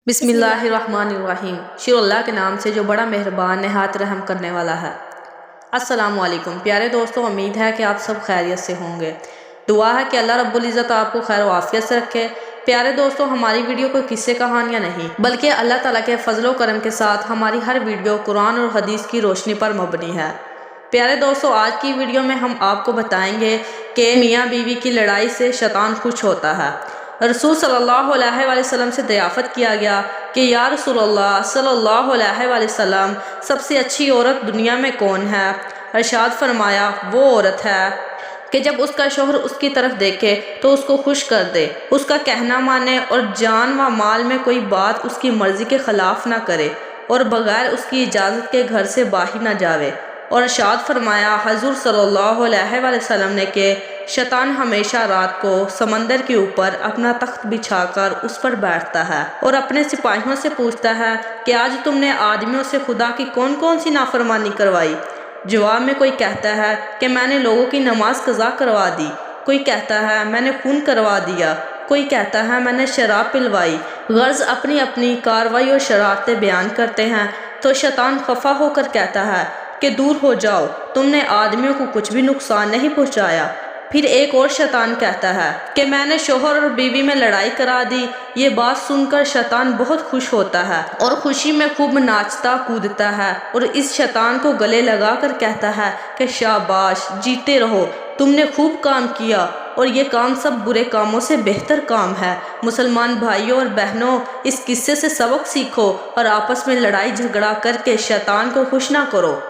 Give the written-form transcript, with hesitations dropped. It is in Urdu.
بسم اللہ الرحمن الرحیم، شروع اللہ کے نام سے جو بڑا مہربان نہایت رحم کرنے والا ہے۔ السلام علیکم پیارے دوستو، امید ہے کہ آپ سب خیریت سے ہوں گے۔ دعا ہے کہ اللہ رب العزت آپ کو خیر و عافیت سے رکھے۔ پیارے دوستو، ہماری ویڈیو کوئی قصے کہانیاں نہیں بلکہ اللہ تعالیٰ کے فضل و کرم کے ساتھ ہماری ہر ویڈیو قرآن اور حدیث کی روشنی پر مبنی ہے۔ پیارے دوستو، آج کی ویڈیو میں ہم آپ کو بتائیں گے کہ میاں بیوی کی لڑائی سے شیطان خوش ہوتا ہے۔ رسول صلی اللہ علیہ وآلہ وسلم سے دریافت کیا گیا کہ یا رسول اللہ صلی اللہ علیہ وآلہ وسلم، سب سے اچھی عورت دنیا میں کون ہے؟ ارشاد فرمایا، وہ عورت ہے کہ جب اس کا شوہر اس کی طرف دیکھے تو اس کو خوش کر دے، اس کا کہنا مانے اور جان و مال میں کوئی بات اس کی مرضی کے خلاف نہ کرے اور بغیر اس کی اجازت کے گھر سے باہر نہ جاوے۔ اور ارشاد فرمایا حضور صلی اللہ علیہ وآلہ وسلم نے کہ شیطان ہمیشہ رات کو سمندر کے اوپر اپنا تخت بچھا کر اس پر بیٹھتا ہے اور اپنے سپاہیوں سے پوچھتا ہے کہ آج تم نے آدمیوں سے خدا کی کون کون سی نافرمانی کروائی؟ جواب میں کوئی کہتا ہے کہ میں نے لوگوں کی نماز قضا کروا دی، کوئی کہتا ہے میں نے خون کروا دیا، کوئی کہتا ہے میں نے شراب پلوائی۔ غرض اپنی اپنی کارروائی اور شرارتیں بیان کرتے ہیں تو شیطان خفا ہو کر کہتا ہے کہ دور ہو جاؤ، تم نے آدمیوں کو کچھ بھی نقصان نہیں پہنچایا۔ پھر ایک اور شیطان کہتا ہے کہ میں نے شوہر اور بیوی میں لڑائی کرا دی۔ یہ بات سن کر شیطان بہت خوش ہوتا ہے اور خوشی میں خوب ناچتا کودتا ہے اور اس شیطان کو گلے لگا کر کہتا ہے کہ شاباش، جیتے رہو، تم نے خوب کام کیا اور یہ کام سب برے کاموں سے بہتر کام ہے۔ مسلمان بھائیوں اور بہنوں، اس قصے سے سبق سیکھو اور آپس میں لڑائی جھگڑا کر کے شیطان کو خوش نہ کرو۔